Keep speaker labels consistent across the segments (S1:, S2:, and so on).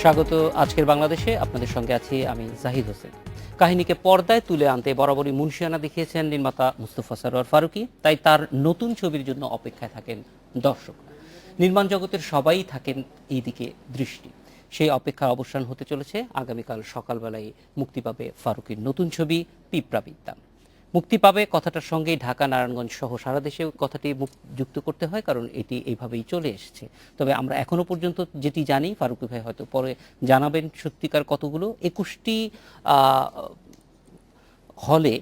S1: স্বাগত আজকের বাংলাদেশে। আপনাদের সঙ্গে আছি আমি জাহিদ হোসেন। কাহিনীকে পর্দায় তুলে আনতে বরাবরই মুনশিয়ানা দেখিয়েছেন নির্মাতা মুস্তফা সরোয়ার ফারুকী, তাই তার নতুন ছবির জন্য অপেক্ষায় থাকেন দর্শকরা। নির্মাণ জগতের সবাই থাকেন এই দিকে দৃষ্টি। সেই অপেক্ষার অবসান হতে চলেছে আগামীকাল সকালবেলায় মুক্তি পাবে ফারুকীর নতুন ছবি পিঁপড়াবিদ্যা। মুক্তি পাবে কথাটার সঙ্গেই ঢাকা, নারায়ণগঞ্জ সহ সারা দেশে কথাটি যুক্ত করতে হয়, কারণ এটি এইভাবেই চলে এসেছে। তবে আমরা এখনো পর্যন্ত যেটি জানি, ফারুকী ভাই হয়তো পরে জানাবেন সত্যিকার কতগুলো, 21টি হলে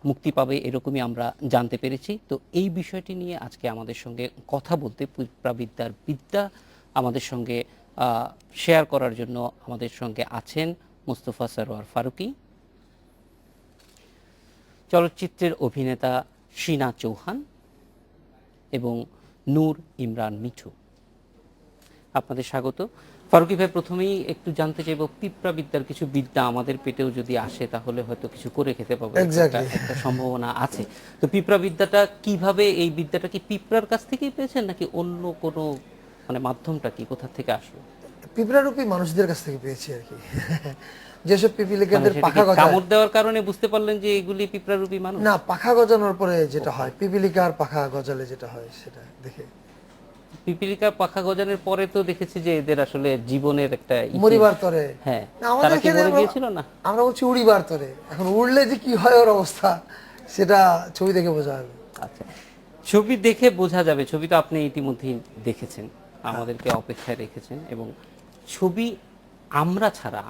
S1: মুক্তি পাবে এরকমই আমরা জানতে পেরেছি। তো এই বিষয়টি নিয়ে আজকে আমাদের সঙ্গে কথা বলতে পিঁপড়াবিদ্যার বিদ্যা আমাদের সঙ্গে শেয়ার করার জন্য আমাদের সঙ্গে আছেন মুস্তফা সরোয়ার ফারুকী, চলচ্চিত্রের অভিনেতা শিনা চৌহান এবং নূর ইমরান মিঠু। আপনাদের স্বাগত। ফারুকী ভাই, প্রথমেই একটু জানতে চাইব, পিঁপড়াবিদ্যার কিছু বিদ্যা আমাদের পেটেও যদি আসে তাহলে হয়তো কিছু করে খেতে পাবো, একটা সম্ভাবনা আছে। তো পিঁপড়াবিদ্যাটা কিভাবে, এই বিদ্যাটা কি পিঁপড়ার কাছ থেকেই পেয়েছেন নাকি অন্য কোনো মাধ্যমটা কি, কোথা থেকে আসলো?
S2: পিঁপড়ারূপী মানুষদের কাছ থেকে পেয়েছি আর কি। যেসব পিপিলিকাদের পাখা গজায়,
S1: কামড় দেওয়ার কারণে বুঝতে পারলেন যে এগুলি পিঁপড়ারূপী মানুষ?
S2: না, পাখা গজানোর পরে যেটা হয়, পিপিলিকার পাখা গজালে যেটা হয় সেটা দেখে।
S1: পিপিলিকার পাখা গজানোর পরে তো দেখেছি যে এদের আসলে জীবনের একটা
S2: মরিবার তরে।
S1: হ্যাঁ,
S2: আমাদের এখানে
S1: গিয়েছিল না,
S2: আমরা বলছি উড়িবার তরে। এখন উড়লে যে কি হয় ওর অবস্থা, সেটা ছবি দেখে বোঝা যাবে।
S1: আচ্ছা, ছবি দেখে বোঝা যাবে। ছবি তো আপনি ইতিমধ্যেই দেখেছেন, আমাদেরকে অপেক্ষায় রেখেছেন। এবং ছবি আমরা ছাড়া,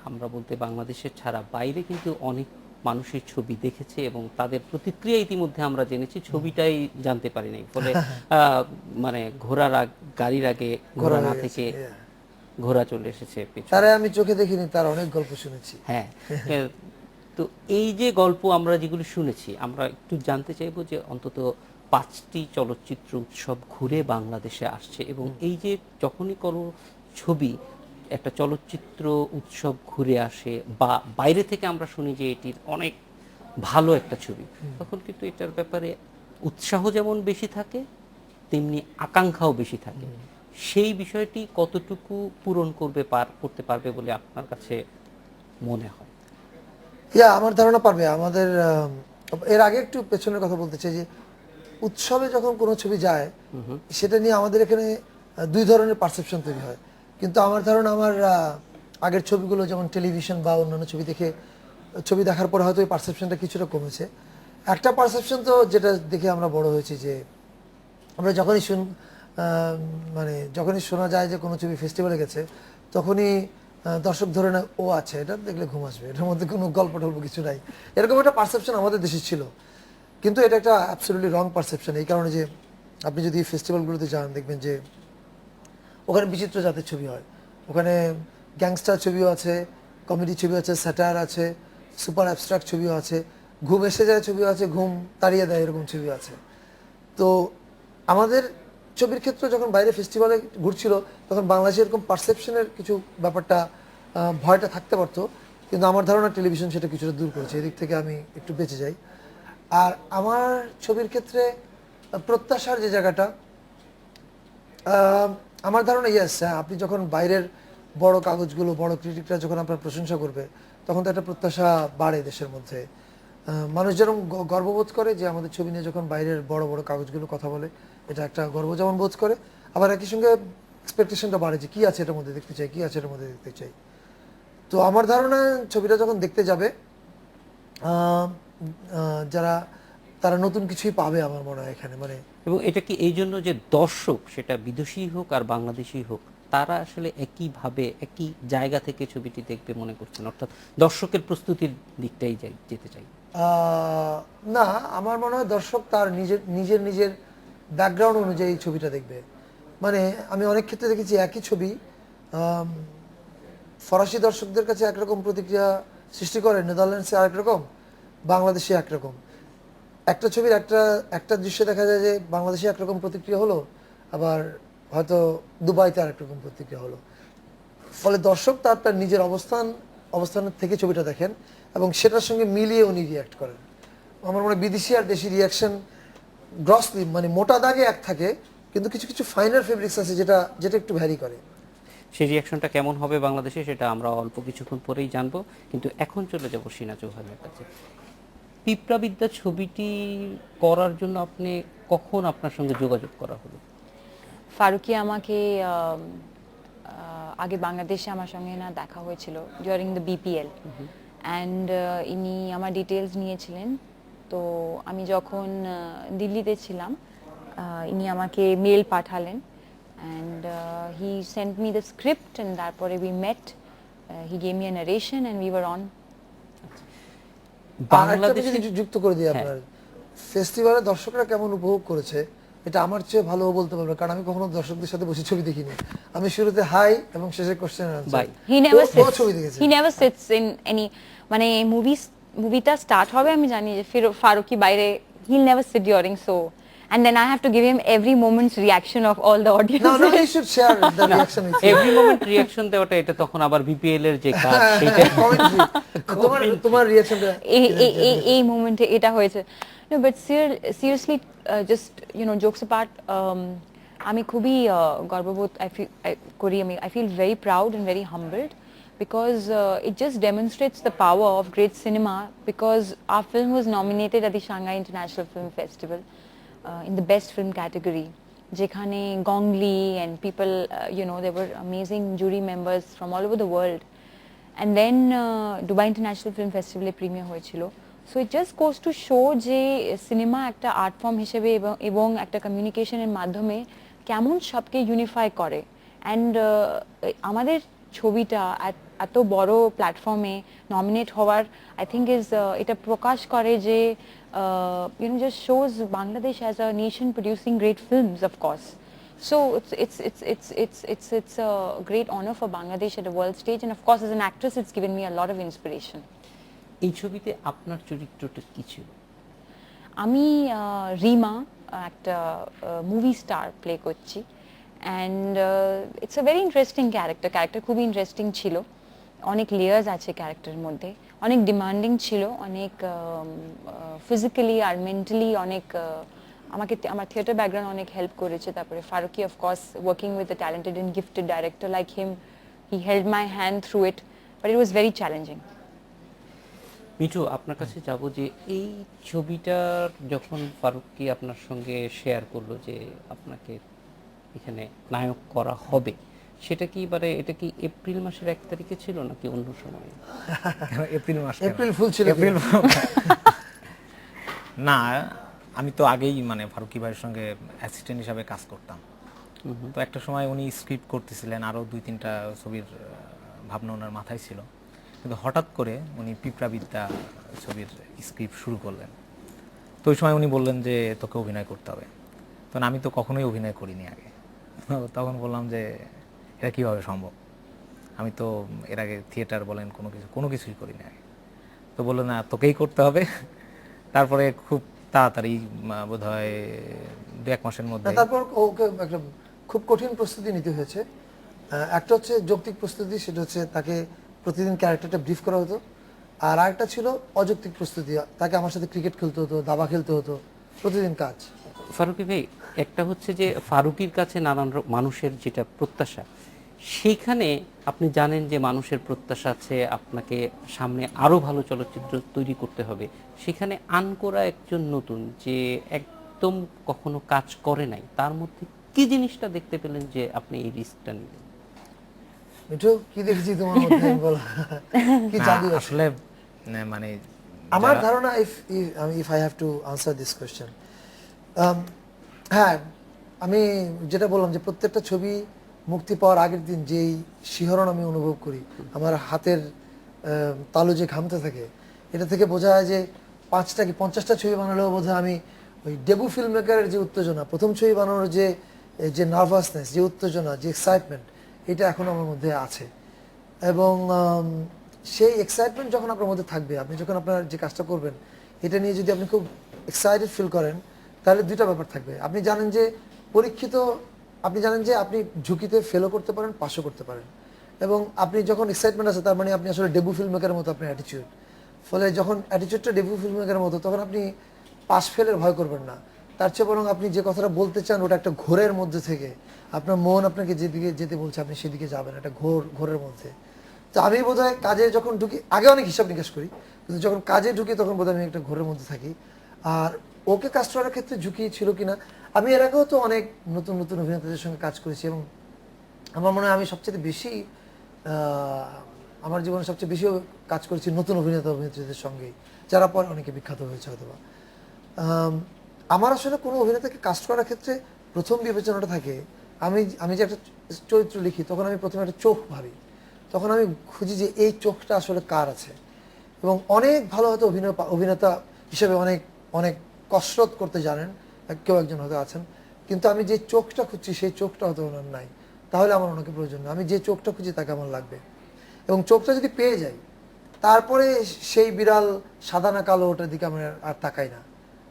S1: আমরা বলতে বাংলাদেশের ছাড়া বাইরে কিন্তু অনেক মানুষের ছবি দেখেছে এবং তাদের প্রতিক্রিয়া ইতিমধ্যে আমরা জেনেছি, ছবিটাই জানতে পারি নাই। ফলে গাড়ির আগে ঘোড়া না থেকে ঘোড়া চলে এসেছে পিছনে।
S2: তারে আমি চোখে দেখিনি, তার অনেক গল্প শুনেছি।
S1: হ্যাঁ, তো এই যে গল্প আমরা যেগুলো শুনেছি, আমরা একটু জানতে চাইবো যে অন্তত 5টি চলচ্চিত্র উৎসব ঘুরে বাংলাদেশে আসছে, এবং এই যে যখনই কোনো ছবি একটা চলচ্চিত্র উৎসব ঘুরে আসে বা বাইরে থেকে আমরা শুনি যে এটির অনেক ভালো একটা ছবি, তখন কিন্তু এটার ব্যাপারে উৎসাহ যেমন বেশি থাকে তেমনি আকাঙ্ক্ষাও বেশি থাকে। সেই বিষয়টি কতটুকু পূরণ করতে পারবে বলে আপনার কাছে মনে হয়?
S2: আমার ধারণা পারবে। আমাদের এর আগে একটু পেছনের কথা বলতে চাই যে, উৎসবে যখন কোনো ছবি যায় সেটা নিয়ে আমাদের এখানে দুই ধরনের পারসেপশন তৈরি হয়। কিন্তু আমার ধারণা, আমার আগের ছবিগুলো যেমন টেলিভিশন বা অন্যান্য ছবি দেখার পরে হয়তো এই পারসেপশনটা কিছুটা কমেছে। একটা পারসেপশন তো যেটা দেখে আমরা বড় হয়েছি, যে আমরা যখনই শোনা যায় যে কোনো ছবি ফেস্টিভ্যালে গেছে, তখনই দর্শক ধরে না, ও আচ্ছা, এটা দেখলে ঘুম আসবে, এটার মধ্যে কোনো গল্প টল্প কিছু নাই, এরকম একটা পারসেপশন আমাদের দেশে ছিল। কিন্তু এটা একটা অ্যাবসলিউটলি রং পারসেপশন। এই কারণে যে আপনি যদি ফেস্টিভ্যালগুলোতে যান, দেখবেন যে ওখানে বিচিত্র জাতের ছবি হয়। ওখানে গ্যাংস্টার ছবিও আছে, কমেডি ছবি আছে, স্যাটায়ার আছে, সুপার অ্যাবস্ট্রাক্ট ছবিও আছে, ঘুম এসে যায় ছবিও আছে, ঘুম তাড়িয়ে দেয় এরকম ছবিও আছে। তো আমাদের ছবির ক্ষেত্রে যখন বাইরে ফেস্টিভ্যালে ঘুরছিল, তখন বাংলাদেশে এরকম পারসেপশনের কিছু ব্যাপারটা, ভয়টা থাকতে পারতো। কিন্তু আমার ধারণা টেলিভিশন সেটা কিছুটা দূর করেছে, এদিক থেকে আমি একটু বেঁচে যাই। আর আমার ছবির ক্ষেত্রে প্রত্যাশার যে জায়গাটা, আমার ধারণা আপনি যখন বাইরের বড় কাগজগুলো, বড় ক্রিটিকরা যখন আপনার প্রশংসা করবে, তখন তো একটা প্রত্যাশা বাড়ে দেশের মধ্যে। মানুষ যেরকম গর্ববোধ করে যে আমাদের ছবি নিয়ে যখন বাইরের বড় বড় কাগজগুলো কথা বলে, এটা একটা গর্ব যেমন বোধ করে, আবার একই সঙ্গে এক্সপেকটেশনটা বাড়ে যে কী আছে এটার মধ্যে দেখতে চাই, কী আছে এটার মধ্যে দেখতে চাই। তো আমার ধারণা, ছবিটা যখন দেখতে যাবে তারা নতুন কিছুই পাবে আমার মনে হয় এখানে।
S1: এবং এটা কি এই জন্য যে দর্শক, সেটা বিদেশি হোক আর বাংলাদেশি হোক, তারা আসলে একইভাবে একই জায়গা থেকে ছবিটি দেখবে মনে করছেন? অর্থাৎ দর্শকের প্রস্তুতির দিকটাই যেতে চাই।
S2: না, আমার মনে হয় দর্শক তার নিজের নিজের ব্যাকগ্রাউন্ড অনুযায়ী ছবিটা দেখবে। আমি অনেক ক্ষেত্রে দেখেছি একই ছবি ফরাসি দর্শকদের কাছে একরকম প্রতিক্রিয়া সৃষ্টি করে, নেদারল্যান্ডসে আরেক রকম, বাংলাদেশে একরকম। একটা ছবির একটা দৃশ্য দেখা যায় যে বাংলাদেশে একরকম প্রতিক্রিয়া হলো, আবার হয়তো দুবাইতে আরেক রকম প্রতিক্রিয়া হলো। ফলে দর্শক তার নিজের অবস্থানের থেকে ছবিটা দেখেন এবং সেটার সঙ্গে মিলিয়ে উনি রিয়াক্ট করেন। আমার মনে হয় বিদেশি আর দেশি রিয়াকশন গ্রসলি মোটা দাগে এক থাকে, কিন্তু কিছু কিছু ফাইনার ফেব্রিক্স আছে যেটা একটু ভ্যারি করে।
S1: সেই রিয়াকশনটা কেমন হবে বাংলাদেশে সেটা আমরা অল্প কিছুক্ষণ পরেই জানবো, কিন্তু এখন চলে যাব শিনা চৌহানের কাছে। পিঁপড়াবিদ্যা ছবিটি করার জন্য আপনি কখন আপনার সঙ্গে যোগাযোগ করা হলো?
S3: ফারুকি আমাকে আগে বাংলাদেশে আমার সঙ্গে না দেখা হয়েছিল ডিউরিং দ্য বিপিএল, অ্যান্ড ইনি আমার ডিটেলস নিয়েছিলেন। তো আমি যখন দিল্লিতে ছিলাম, ইনি আমাকে মেল পাঠালেন, and he sent me the script, and তারপরে we met, he gave me a narration and we were on.
S2: বাংলাদেশে
S1: বাংলাদেশে
S2: যুক্ত করে দিই
S1: হ্যাঁ।
S2: আপনার, ফেস্টিভ্যালে দর্শকরা কেমন উপভোগ করেছে এটা আমার চেয়ে ভালো বলতে পারবে, কারণ আমি কখনো দর্শকদের সাথে বসে ছবি দেখিনি। আমি শুরুতে হাই এবং শেষে কোশ্চেন
S1: Bye.
S2: ছবি দেখেছি।
S3: He never sits in any, মানে মুভিটা স্টার্ট হবে আমি জানি যে ফারুকি বাইরে, he'll never sit during, so and then I have to give him every moment's reaction of all the audience.
S2: No, you should share the reaction with you.
S1: Every moment reaction দেওয়াটা এটা তখন আবার BPL এর যে কাজ সেটা
S2: Commentary. তোমার রিয়াকশনটা
S3: এই মোমেন্টে এটা হয়েছে। No, but seriously, just jokes apart, আমি খুবই গর্ববোধ I feel very proud and very humbled, because it just demonstrates the power of great cinema, because our film was nominated at the Shanghai International Film Festival in the best film category, যেখানে Gong Li and people, there were amazing jury members from all over the world. And then Dubai International Film Festival premiere হয়েছিল। So it just goes to show যে সিনেমা একটা art form হিসেবে এবং একটা কমিউনিকেশনের মাধ্যমে কেমন সবকে ইউনিফাই করে। অ্যান্ড আমাদের ছবিটা এত বড় প্ল্যাটফর্মে নমিনেট হওয়ার আই থিঙ্ক এটা প্রকাশ করে যে just shows Bangladesh as a nation producing great films, of course. So it's a great honor for Bangladesh at the world stage, and of course as an actress it's given me a lot of inspiration.
S1: এই ছবিতে আপনার চরিত্রটা কি ছিল?
S3: আমি রিমা, একটা movie star play করছি, and it's a very interesting character খুবই ইন্টারেস্টিং ছিল। অনেক লেয়ার্স আছে ক্যারেক্টারের মধ্যে, অনেক ডিমান্ডিং ছিল, অনেক ফিজিক্যালি আর মেন্টালি অনেক আমার থিয়েটার ব্যাকগ্রাউন্ড অনেক হেল্প করেছে। তারপরে Farooqui of course working with a talented and gifted director like him, he held my hand through it, but it was very challenging.
S1: Mithu, আপনার কাছে যাব যে এই ছবিটার যখন ফারুকি আপনার সঙ্গে শেয়ার করলো যে আপনাকে এখানে নায়ক করা হবে, সেটা কি এটা কি এপ্রিল মাসের 1 তারিখে ছিল নাকি অন্য সময়?
S4: এপ্রিল মাস
S2: এপ্রিল ফুল ছিল
S4: এপ্রিল না, আমি তো আগেই মানে ফারুকি ভাইয়ের সঙ্গে অ্যাসিস্ট্যান্ট হিসাবে কাজ করতাম। তো একটা সময় উনি স্ক্রিপ্ট করতেছিলেন, আরও 2-3টা ছবির ভাবনা ওনার মাথায় ছিল, কিন্তু হঠাৎ করে উনি পিঁপড়াবিদ্যা ছবির স্ক্রিপ্ট শুরু করলেন। তো ওই সময় উনি বললেন যে তোকে অভিনয় করতে হবে। তখন আমি তো কখনোই অভিনয় করিনি আগে। তখন বললাম যে এটা কীভাবে সম্ভব, আমি তো এর আগে থিয়েটার বলেন কোনো কিছুই করিনি আগে। তো বললো না, তোকেই করতে হবে। তারপরে খুব তাড়াতাড়ি বোধহয় 2-1 মাসের মধ্যে,
S2: তারপর ওকে একটা খুব কঠিন প্রস্তুতি নিতে হয়েছে। একটা হচ্ছে যৌক্তিক প্রস্তুতি, সেটা হচ্ছে তাকে প্রতিদিন ক্যারেক্টারটা ব্রিফ করা হতো, আর আরেকটা ছিল অযৌক্তিক প্রস্তুতি, তাকে আমার সাথে ক্রিকেট খেলতে হতো, দাবা খেলতে হতো, প্রতিদিন কাজ।
S1: ফারুকি ভাই, একটা হচ্ছে যে ফারুকির কাছে নানান মানুষের যেটা প্রত্যাশা, সেইখানে আপনি জানেন যে মানুষের প্রত্যাশা আছে আপনাকে সামনে আরো ভালো চলচ্চিত্র তৈরি করতে হবে, সেখানে আনকোরা একজন নতুন যে একদম কখনো কাজ করে নাই, তার মধ্যে কি জিনিসটা দেখতে পেলেন যে আপনি এই রিস্কটা নিলেন?
S2: মিঠু, কি দেখেছি তোমার মধ্যে বলো, কি জাদু আছে?
S4: আসলে মানে
S2: আমার ধারণা, if I have to answer this question, হ্যাঁ, আমি যেটা বললাম যে প্রত্যেকটা ছবি মুক্তি পাওয়ার আগের দিন যেই শিহরণ আমি অনুভব করি, আমার হাতের তালু যে ঘামতে থাকে, এটা থেকে বোঝা যায় যে 5টা কি 50টা ছবি বানালেও বোধহয় আমি ওই ডেবু ফিল্ম মেকারের যে উত্তেজনা, প্রথম ছবি বানানোর যে নার্ভাসনেস, যে উত্তেজনা, যে এক্সাইটমেন্ট, এটা এখন আমার মধ্যে আছে। এবং সেই এক্সাইটমেন্ট যখন আপনার মধ্যে থাকবে, আপনি যখন আপনার যে কাজটা করবেন এটা নিয়ে যদি আপনি খুব এক্সাইটেড ফিল করেন, তাহলে 2টা ব্যাপার থাকবে। আপনি জানেন যে আপনি জানেন যে আপনি ঝুঁকিতে ফেলও করতে পারেন, পাসও করতে পারেন। এবং আপনি যখন এক্সাইটমেন্ট আছে, তার মানে আপনি আসলে ডেবু ফিল্ম মেকারের মতো আপনার অ্যাটিটিউড। ফলে যখন অ্যাটিটিউডটা ডেবু ফিল্ম মেকারের মতো, তখন আপনি পাস ফেলের ভয় করবেন না, তার চেয়ে বরং আপনি যে কথাটা বলতে চান ওটা একটা ঘোরের মধ্যে থেকে আপনার মন আপনাকে যেদিকে যেতে বলছে আপনি সেদিকে যাবেন, একটা ঘোরের মধ্যে। তো আমি বোধহয় কাজে যখন ঢুকি, আগে অনেক হিসাব নিকাশ করি, কিন্তু যখন কাজে ঢুকি তখন বোধহয় আমি একটা ঘোরের মধ্যে থাকি। আর ওকে কাজ করার ক্ষেত্রে ঝুঁকি ছিল কিনা, আমি এর আগেও তো অনেক নতুন নতুন অভিনেতাদের সঙ্গে কাজ করেছি, এবং আমার মনে হয় আমি সবচেয়ে বেশি আমার জীবনে সবচেয়ে বেশি কাজ করেছি নতুন অভিনেত্রীদের সঙ্গেই, যারা পরে অনেকে বিখ্যাত হয়েছে অথবা। আমার আসলে কোনো অভিনেতাকে কাস্ট করার ক্ষেত্রে প্রথম বিবেচনাটা থাকে, আমি যে একটা চরিত্র লিখি তখন আমি প্রথমে একটা চোখ ভাবি, তখন আমি খুঁজি যে এই চোখটা আসলে কার আছে। এবং অনেক ভালো হয়তো অভিনেতা হিসেবে অনেক অনেক কসরত করতে জানেন, কেউ একজন হয়তো আছেন, কিন্তু আমি যে চোখটা খুঁজছি সেই চোখটা হয়তো ওনার নাই, তাহলে আমার ওনাকে প্রয়োজন না। আমি যে চোখটা খুঁজি তাকে আমার লাগবে, এবং চোখটা যদি পেয়ে যাই তারপরে সেই বিড়াল সাদা না কালো ওটার দিকে আমি আর তাকাই না।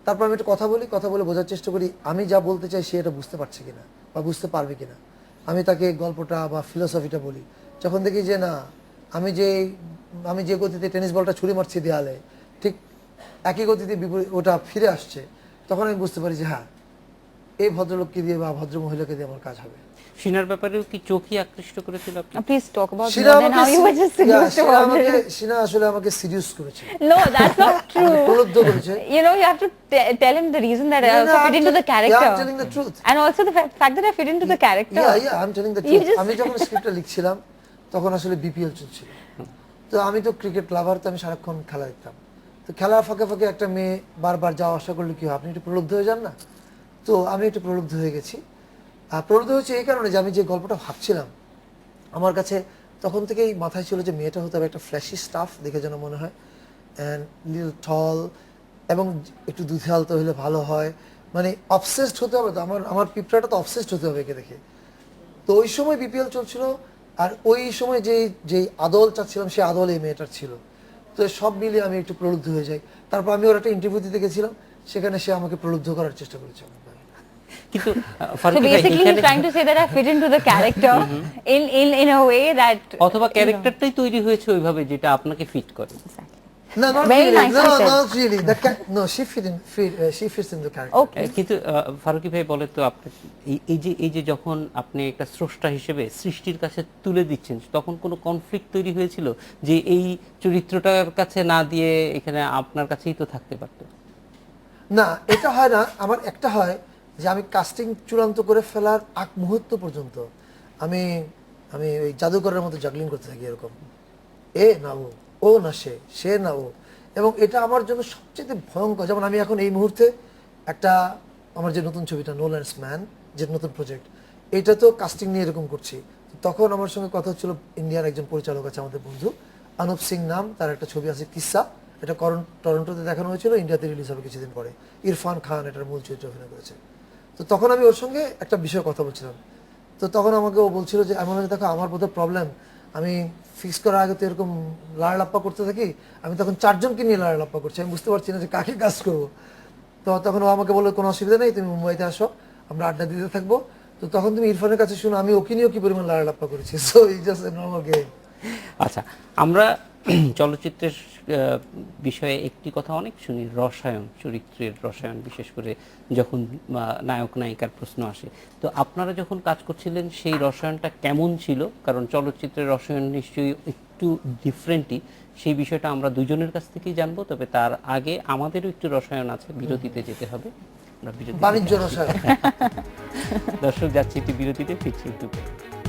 S2: তারপর আমি একটু কথা বলে বোঝার চেষ্টা করি আমি যা বলতে চাই সে এটা বুঝতে পারছে কিনা বা বুঝতে পারবে কিনা। আমি তাকে গল্পটা বা ফিলোসফিটা বলি, যখন দেখি যে না আমি যে গতিতে টেনিস বলটা ছুরি মারছি দেয়ালে ঠিক একই গতিতে ওটা ফিরে আসছে, তখন আমি বুঝতে পারি যে হ্যাঁ এই ভদ্রলোককে দিয়ে বা ভদ্র মহিলাকে দিয়ে আমার কাজ হবে।
S1: সিনার ব্যাপারেও কি চোখই আকৃষ্ট করেছিল আপনি?
S3: Please talk about more than how you were just seduced about it.
S2: সিনা আসলে আমাকে সিরিয়াস করেছে,
S3: No, that's not true.
S2: প্রলুব্ধ করেছে।
S3: You know, you have to tell him the reason that I
S2: No,
S3: also
S2: I'm
S3: fit into the
S2: telling- yeah, I'm
S3: character.
S2: telling the truth.
S3: And also the fact that I fit into the character.
S2: Yeah, I'm telling the
S3: You
S2: truth.
S3: just-
S2: আমি যখন স্ক্রিপ্টটা লিখছিলাম তখন আসলে BPL চলছিল, তো আমি তো cricket লাভার, তো আমি সারাক্ষণ খেলা দেখতাম। তো খেলার ফাঁকে ফাঁকে একটা মেয়ে বারবার যাওয়া আসা করলে কি হয়, আপনি একটু প্রলুব্ধ হয়ে যান না? তো আমি একটু প্রলুব্ধ হয়ে গেছি। আর প্রলুব্ধ হয়েছে এই কারণে যে আমি যে গল্পটা ভাবছিলাম আমার কাছে তখন থেকেই মাথায় ছিল যে মেয়েটা হতে হবে একটা ফ্ল্যাশি স্টাফ দেখে যেন মনে হয়, অ্যান্ড লিটল টল, এবং একটু দুধে আলতো হলে ভালো হয়, মানে অবসেসড হতে হবে। তো আমার পিঁপড়াটা তো অবসেসড হতে হবে একে দেখে। তো ওই সময় বিপিএল চলছিল, আর ওই সময় যেই আদল চাচ্ছিলাম সেই আদল এই মেয়েটার ছিল। তো সব মিলিয়ে আমি একটু প্রলুব্ধ হয়ে যাই। তারপর আমি ওর একটা ইন্টারভিউ দিতে গেছিলাম, সেখানে সে আমাকে প্রলুব্ধ করার চেষ্টা করেছে।
S1: কিন্তু
S3: So
S1: ফারুকী ভাই
S3: basically, he's
S1: এখানে
S3: trying to say that I fit into the character in a way that.
S1: অথবা ক্যারেক্টারটাই তৈরি হয়েছে ওইভাবে যেটা আপনাকে ফিট করে।
S2: No, not
S3: Very
S2: really.
S3: nicely said.
S2: Not really. No, she fits in the character.
S3: Okay.
S1: কিন্তু ফারুকী ভাই বলে তো আপনি এই যে যখন আপনি একটা স্রষ্টা হিসেবে সৃষ্টির কাছে তুলে দিচ্ছেন তখন কোনো কনফ্লিক্ট তৈরি হয়েছিল যে এই চরিত্রটার কাছে না দিয়ে এখানে আপনার কাছেই তো থাকতে পারতো?
S2: না, এটা হয় না। আমার একটা হয় যে আমি কাস্টিং চূড়ান্ত করে ফেলার আগ মুহূর্ত পর্যন্ত আমি ওই জাদুকরের মতো জাগলিং করতে থাকি, এরকম এ না ও না সে না ও। এবং এটা আমার জন্য সবচেয়ে ভয়ঙ্কর। যেমন আমি এখন এই মুহূর্তে একটা আমার যে নতুন ছবিটা নো ল্যান্ডস ম্যান, যে নতুন প্রজেক্ট, এটা তো কাস্টিং নিয়ে এরকম করছি। তখন আমার সঙ্গে কথা হচ্ছিল ইন্ডিয়ার একজন পরিচালক আছে আমাদের বন্ধু, অনুপ সিং নাম, তার একটা ছবি আছে কিসা, এটা টরন্টোতে দেখানো হয়েছিল, ইন্ডিয়াতে রিলিজ হবে কিছুদিন পরে। ইরফান খান এটার মূল চরিত্রে অভিনয় করেছে। তো তখন আমি ওর সঙ্গে একটা বিষয়ে কথা বলছিলাম, তো তখন আমাকে ও বলছিল যে এমন হয়ে দেখো আমার বোধহয় প্রবলেম, আমি ফিক্স করার আগে তো এরকম লাড়ালাপ্পা করতে থাকি, আমি তখন 4 জনকে নিয়ে লাড়ালাপ্পা করছি, আমি বুঝতে পারছি না যে কাকে কাজ করবো। তো তখন ও আমাকে বললো কোনো অসুবিধা নেই, তুমি মুম্বাইতে আসো, আমরা আড্ডা দিতে থাকবো, তো তখন তুমি ইরফানের কাছে শুনো আমি ওকে নিয়েও কি পরিমাণ লাড়ালাপ্পা করেছি। So it's just a normal game.
S1: আচ্ছা, আমরা চলচ্চিত্রের বিষয়ে একটি কথা অনেক শুনি, রসায়ন, চরিত্রের রসায়ন, বিশেষ করে যখন নায়ক নায়িকার প্রশ্ন আসে। তো আপনারা যখন কাজ করছিলেন সেই রসায়নটা কেমন ছিল? কারণ চলচ্চিত্রের রসায়ন নিশ্চয়ই একটু ডিফারেন্টই, সেই বিষয়টা আমরা দুজনের কাছ থেকেই জানবো। তবে তার আগে আমাদেরও একটু রসায়ন আছে, বিরতিতে যেতে হবে। আমরা বিরতি,
S2: বাণিজ্য রসায়ন।
S1: দর্শক যাচ্ছি একটি বিরতিতে, ফিরছি একটু পরে।